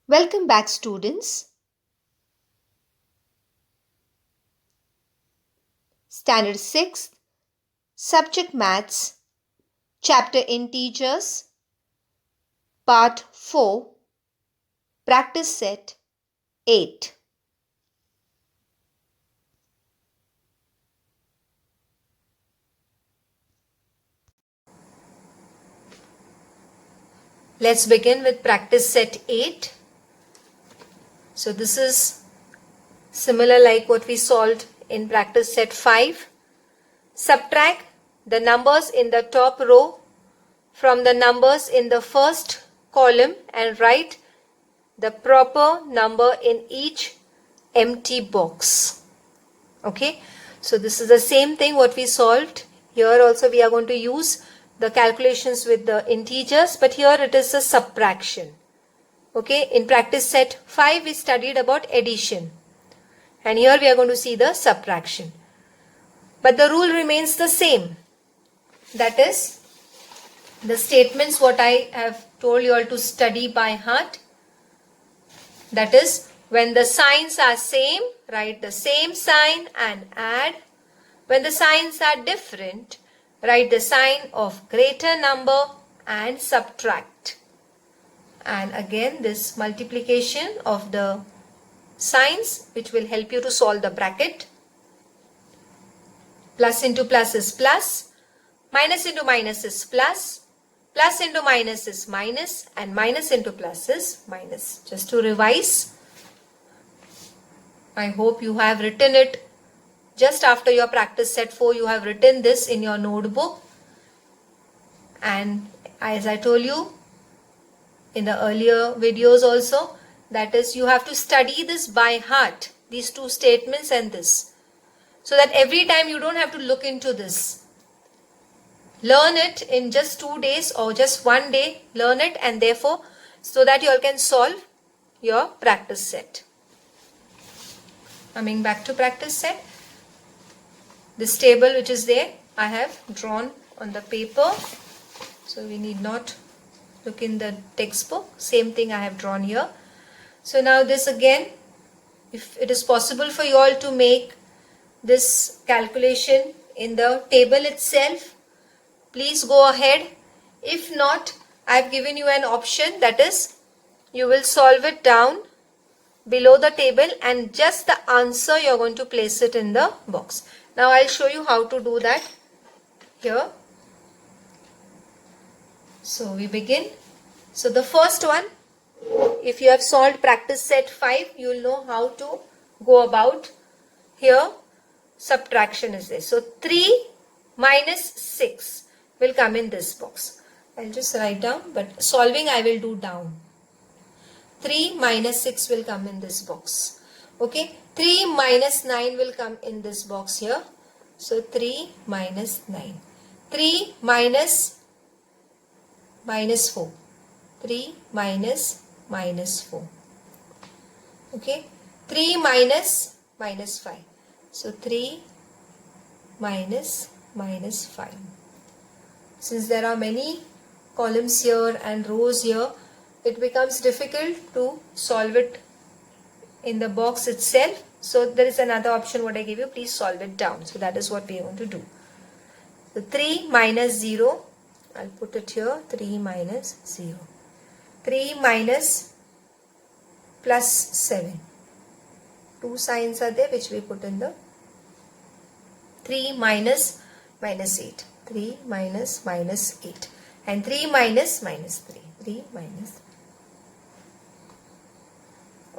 Welcome back, students. Standard 6, Subject Maths, Chapter Integers, Part 4, Practice Set 8. Let's begin with Practice Set 8. So this is similar like what we solved in Practice Set 5. Subtract the numbers in the top row from the numbers in the first column and write the proper number in each empty box. Okay, so this is the same thing what we solved. Here also we are going to use the calculations with the integers, but here it is a subtraction. Okay, in practice set 5 we studied about addition, and here we are going to see the subtraction. But the rule remains the same. That is, the statements what I have told you all to study by heart. That is, when the signs are same, write the same sign and add. When the signs are different, write the sign of greater number and subtract. And again, this multiplication of the signs which will help you to solve the bracket. Plus into plus is plus, minus into minus is plus, plus into minus is minus, and minus into plus is minus. Just to revise, I hope you have written it just after your practice set 4. You have written this in your notebook, and as I told you in the earlier videos also, that is, you have to study this by heart, these two statements and this, so that every time you don't have to look into this. Learn it in just 2 days or just 1 day. Learn it, and therefore so that you all can solve your practice set. Coming back to practice set, this table which is there I have drawn on the paper, so we need not look in the textbook. Same thing I have drawn here. So now this again, if it is possible for you all to make this calculation in the table itself, please go ahead. If not, I have given you an option, that is, you will solve it down below the table and just the answer you are going to place it in the box. Now I will show you how to do that here. So we begin. So the first one, if you have solved practice set 5, you will know how to go about. Here subtraction is there. So 3 minus 6 will come in this box. I'll just write down, but solving I will do down. 3 minus 6 will come in this box. Okay, 3 minus 9 will come in this box here. So 3 minus 9. 3 minus 4. 3 minus 4. Okay, 3 minus 5. So 3 minus 5. Since there are many columns here and rows here, it becomes difficult to solve it in the box itself. So there is another option what I give you, please solve it down. So that is what we are going to do. So 3 minus 0, I'll put it here, 3 minus 0. 3 minus plus 7. Two signs are there which we put in the 3 minus 8. 3 minus 8. And 3 minus 3. 3 minus.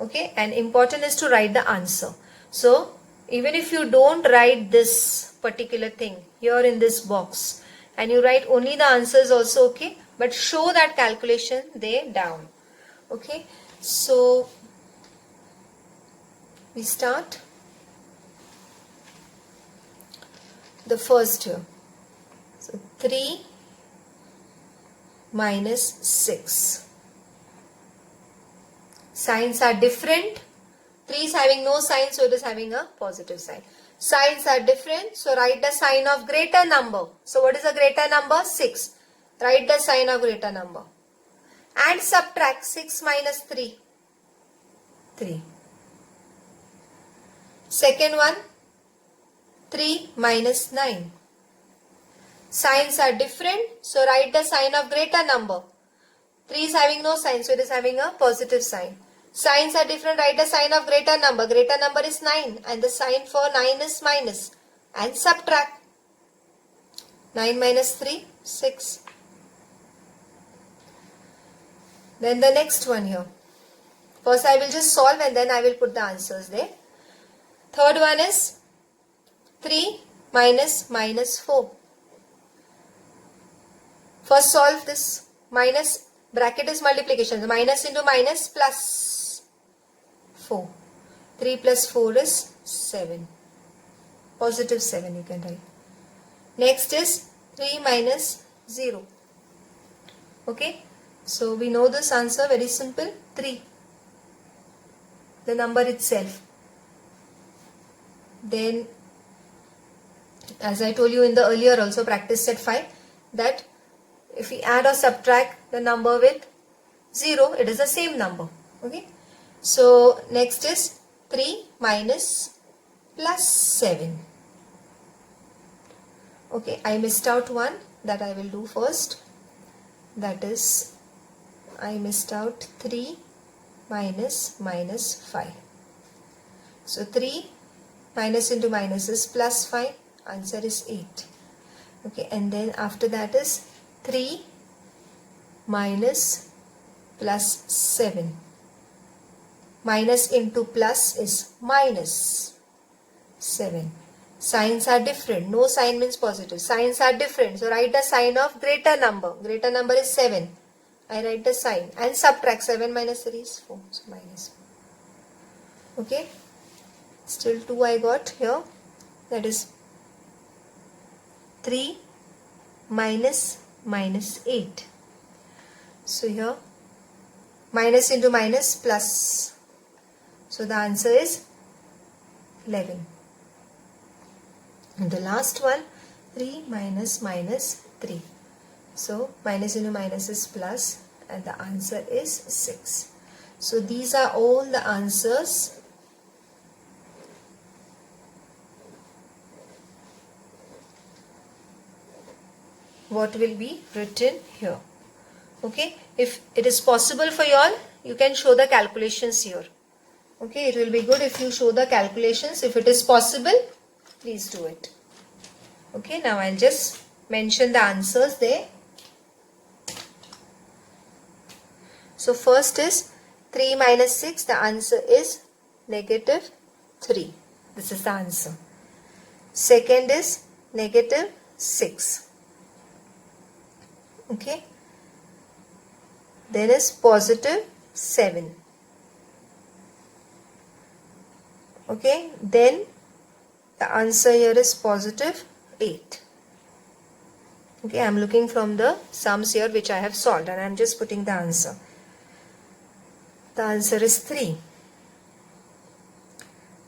Okay, and important is to write the answer. So even if you don't write this particular thing here in this box and you write only the answers also okay, but show that calculation there down. Okay, so we start the first here. So 3 minus 6. Signs are different. 3 is having no sign, so it is having a positive sign. Signs are different, so write the sign of greater number. So what is a greater number? 6. Write the sign of greater number. And subtract 6 minus 3. 3. Second one, 3 minus 9. Signs are different, so write the sign of greater number. 3 is having no sign, so it is having a positive sign. Signs are different, write the sign of greater number. Greater number is 9 and the sign for 9 is minus. And subtract. 9 minus 3, 6. Then the next one here. First I will just solve and then I will put the answers there. Third one is 3 minus minus 4. First solve this. Minus, bracket is multiplication. Minus into minus plus 4. 3 plus 4 is 7. Positive 7 you can write. Next is 3 minus 0. Okay. So we know this answer, very simple. 3. The number itself. Then as I told you in the earlier also practice set 5 that if we add or subtract the number with 0, it is the same number. Okay. So next is 3 minus plus 7. Okay, I missed out one that I will do first. That is, I missed out 3 minus minus 5. So 3 minus into minus is plus 5. Answer is 8. Okay, and then after that is 3 minus plus 7. Minus into plus is minus 7. Signs are different. No sign means positive. Signs are different. So write the sign of greater number. Greater number is 7. I write the sign and subtract. 7 minus 3 is 4. So minus 4. Okay. Still 2 I got here. That is 3 minus minus 8. So here minus into minus plus. So the answer is 11. And the last one, 3 minus minus 3. So minus into minus is plus and the answer is 6. So these are all the answers. What will be written here. Okay, if it is possible for you all, you can show the calculations here. Okay, it will be good if you show the calculations. If it is possible, please do it. Okay, now I'll just mention the answers there. So first is 3 minus 6. The answer is negative 3. This is the answer. Second is negative 6. Okay. Then is positive 7. Okay. Then the answer here is positive 8. Okay. I am looking from the sums here which I have solved and I am just putting the answer. The answer is 3.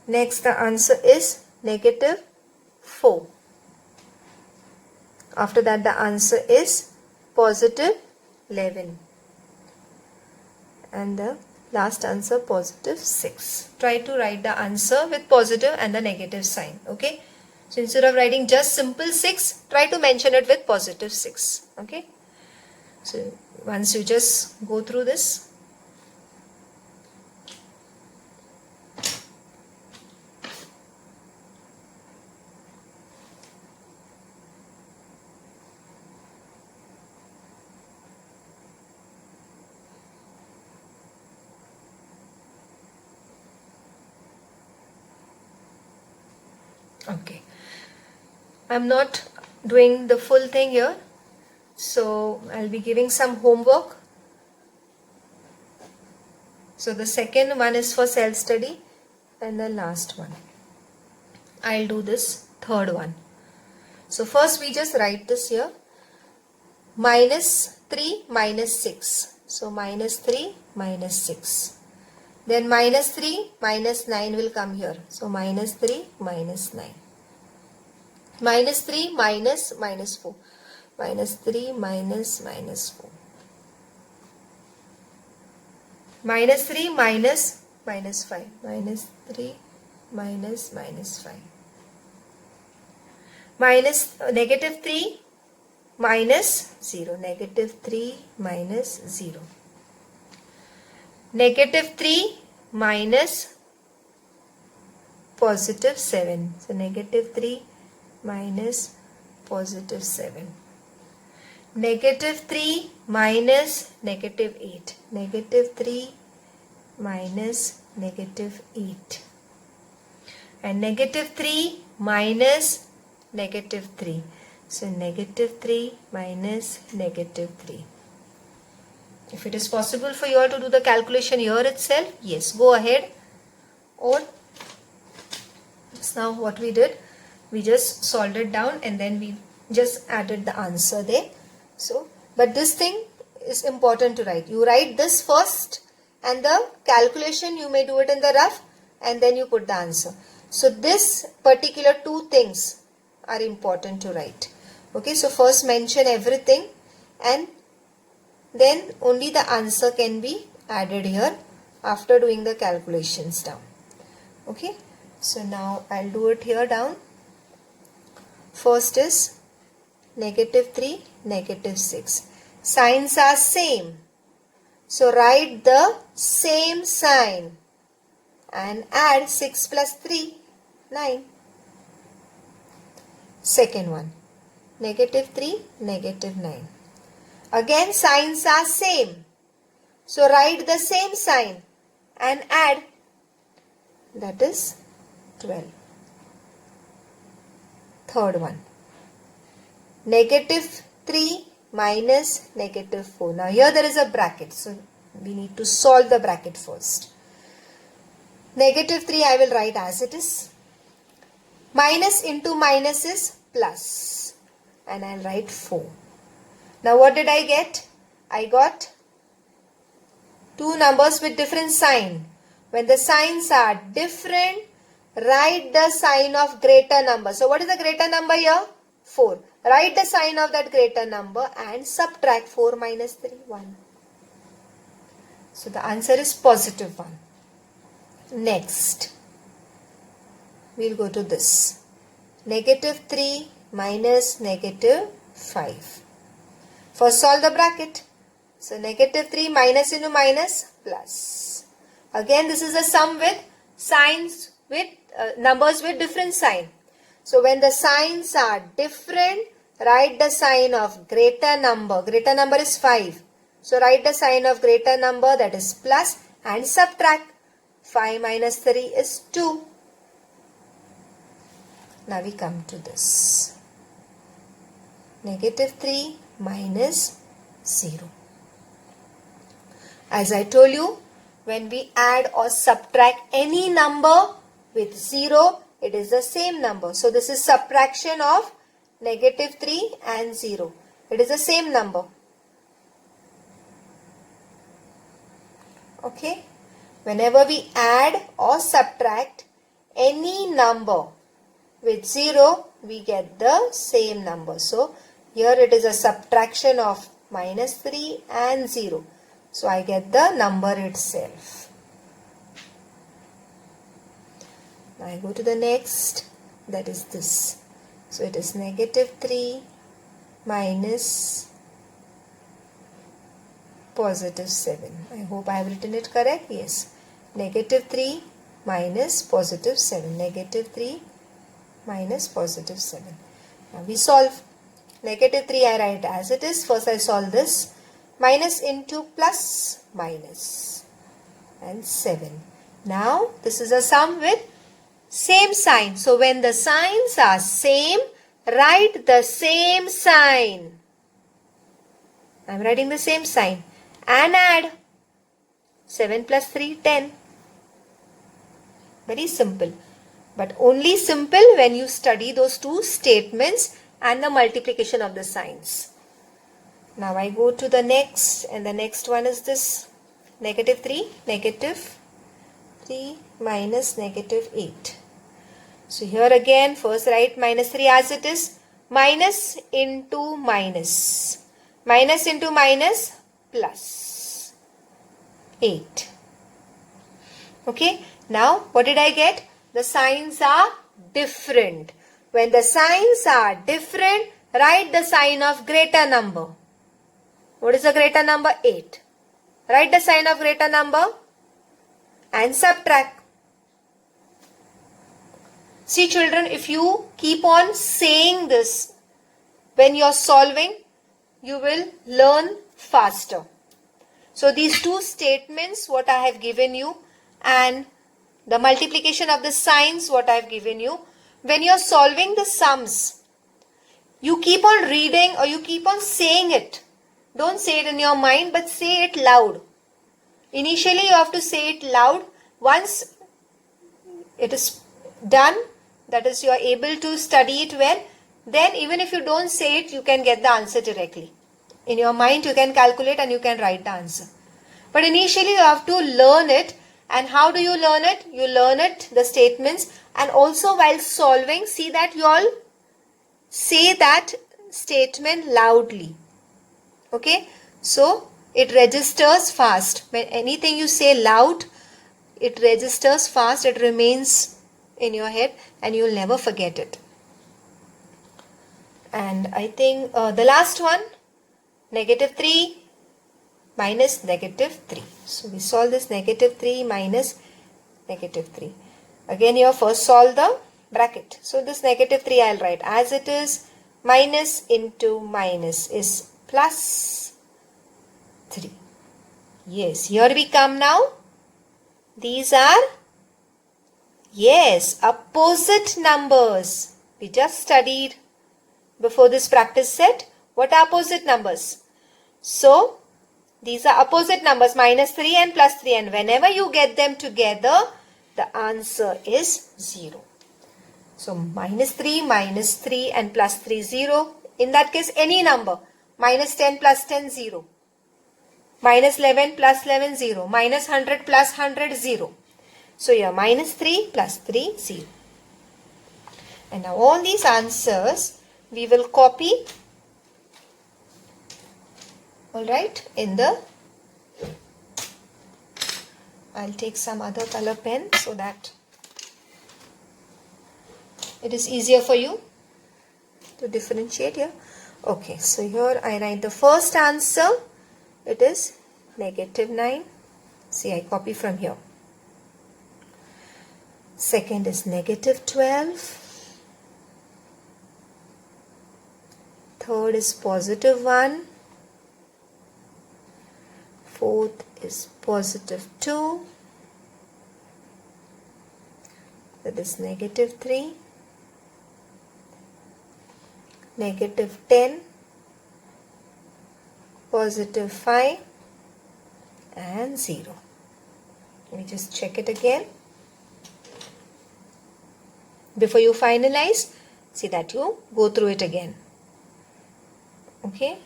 Next the answer is negative 4. After that the answer is positive 11. And the last answer positive 6. Try to write the answer with positive and the negative sign. Okay. So instead of writing just simple 6, try to mention it with positive 6. Okay. So once you just go through this. Okay, I'm not doing the full thing here, so I'll be giving some homework. So the second one is for self-study and the last one. I'll do this third one. So first we just write this here. Minus 3 minus 6. So minus 3 minus 6. Then minus 3 minus 9 will come here. So minus 3 minus 9. Minus 3 minus minus 4. Minus 3 minus minus 4. Minus 3 minus minus 5, minus 3, minus 5. Minus negative 3 minus 0, negative 3 minus 0. Negative 3 minus positive 7. So negative 3 minus positive 7. Negative 3 minus negative 8. Negative 3 minus negative 8. And negative 3 minus negative 3. So negative 3 minus negative 3. If it is possible for you all to do the calculation here itself, yes, go ahead. Or just now what we did, we just solved it down and then we just added the answer there. So, but this thing is important to write. You write this first and the calculation you may do it in the rough and then you put the answer. So this particular two things are important to write. Okay, so first mention everything and then only the answer can be added here after doing the calculations down. Okay, so now I'll do it here down. First is negative 3, negative 6. Signs are same. So write the same sign and add 6 plus 3, 9. Second one, negative 3, negative 9. Again signs are same. So write the same sign and add, that is 12. Third one, negative 3 minus negative 4. Now here there is a bracket. So we need to solve the bracket first. Negative 3 I will write as it is. Minus into minus is plus. And I'll write 4. Now what did I get? I got two numbers with different sign. When the signs are different, write the sign of greater number. So what is the greater number here? 4. Write the sign of that greater number and subtract 4 minus 3, 1. So the answer is positive 1. Next, we'll go to this. Negative 3 minus negative 5. First solve the bracket. So negative 3 minus into minus plus. Again this is a sum with signs with numbers with different sign. So when the signs are different, write the sign of greater number. Greater number is 5. So write the sign of greater number, that is plus, and subtract. 5 minus 3 is 2. Now we come to this. Negative 3 minus 0. As I told you, when we add or subtract any number with 0, it is the same number. So this is subtraction of negative 3 and 0. It is the same number. Okay. Whenever we add or subtract any number with 0, we get the same number. So here it is a subtraction of minus 3 and 0. So I get the number itself. Now I go to the next, that is this. So it is negative 3 minus positive 7. I hope I have written it correct. Yes. Negative 3 minus positive 7. Negative 3 minus positive 7. Now we solve. Negative 3 I write as it is. First I solve this. Minus into plus, minus, and 7. Now this is a sum with same sign. So when the signs are same, write the same sign. I am writing the same sign. And add 7 plus 3, 10. Very simple. But only simple when you study those two statements and the multiplication of the signs. Now I go to the next, and the next one is this. Negative 3, negative 3 minus negative 8. So here again, first write minus 3 as it is. Minus into minus. Minus into minus, plus 8. Okay, now what did I get? The signs are different. When the signs are different, write the sign of greater number. What is the greater number? 8. Write the sign of greater number and subtract. See children, if you keep on saying this when you are solving, you will learn faster. So these two statements what I have given you and the multiplication of the signs what I have given you, when you are solving the sums, you keep on reading or you keep on saying it. Don't say it in your mind but say it loud. Initially you have to say it loud. Once it is done, that is you are able to study it well, then even if you don't say it, you can get the answer directly. In your mind you can calculate and you can write the answer. But initially you have to learn it. And how do you learn it? You learn it, the statements, and also while solving, see that you all say that statement loudly. Okay? So, it registers fast. When anything you say loud, it registers fast, it remains in your head and you will never forget it. And I think the last one, -3 minus -3. So we solve this -3 minus -3. Again here first solve the bracket. So this -3 I'll write as it is. Minus into minus is plus 3. Yes, here we come now. These are, yes, opposite numbers. We just studied before this practice set. What are opposite numbers? So these are opposite numbers, -3 and +3, and whenever you get them together, the answer is 0. So -3 minus 3 and +3, 0. In that case, any number. -10 plus 10, 0. -11 plus 11, 0. -100 plus 100, 0. So here, -3 plus 3, 0. And now all these answers we will copy. Alright, I'll take some other color pen so that it is easier for you to differentiate here. Okay, so here I write the first answer. It is -9. See, I copy from here. Second is -12. Third is +1. Fourth is +2. That is -3. -10. +5 and 0. Let me just check it again. Before you finalize, see that you go through it again. Okay.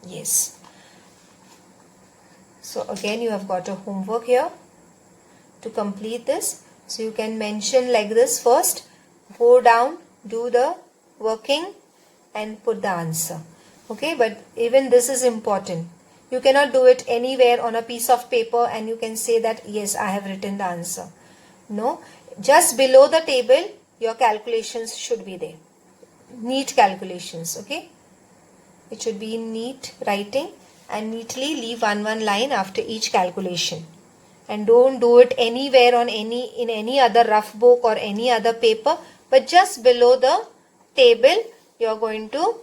Yes. So again you have got a homework here to complete this. So you can mention like this first. Go down, do the working and put the answer. Okay, but even this is important. You cannot do it anywhere on a piece of paper and you can say that yes, I have written the answer. No, just below the table your calculations should be there. Neat calculations, okay. It should be in neat writing and neatly leave one line after each calculation. And don't do it anywhere on in any other rough book or any other paper, but just below the table you are going to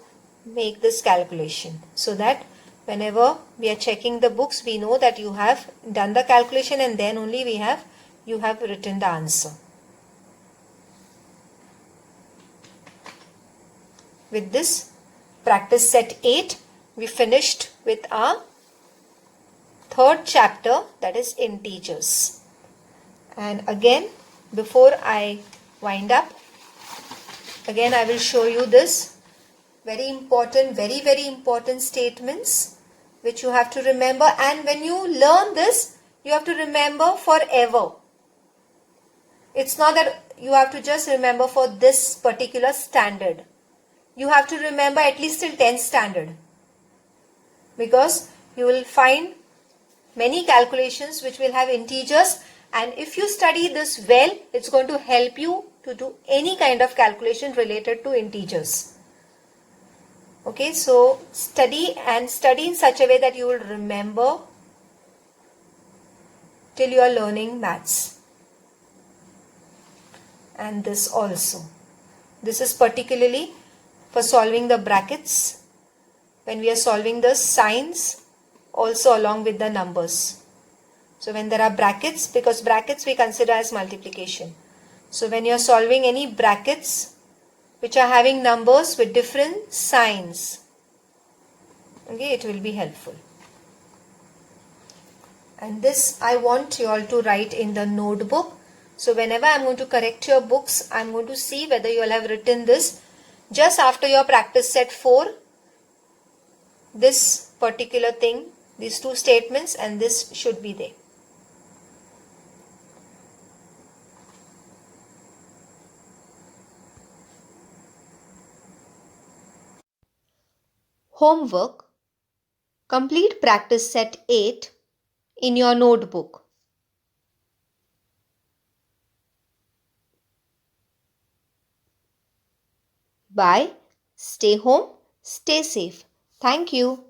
make this calculation, so that whenever we are checking the books we know that you have done the calculation and then only you have written the answer. With this practice set 8, we finished with our third chapter, that is integers. And again, before I wind up, again I will show you this very important, very important statements which you have to remember, and when you learn this, you have to remember forever. It's not that you have to just remember for this particular standard. You have to remember at least till 10th standard, because you will find many calculations which will have integers, and if you study this well, it's going to help you to do any kind of calculation related to integers. Okay, so study in such a way that you will remember till you are learning maths. And this also. This is particularly for solving the brackets, when we are solving the signs also along with the numbers. So when there are brackets, because brackets we consider as multiplication. So when you are solving any brackets which are having numbers with different signs, okay, it will be helpful. And this I want you all to write in the notebook. So whenever I am going to correct your books, I am going to see whether you all have written this just after your practice set 4. This particular thing, these two statements, and this should be there. Homework. Complete practice set 8 in your notebook. Bye. Stay home. Stay safe. Thank you.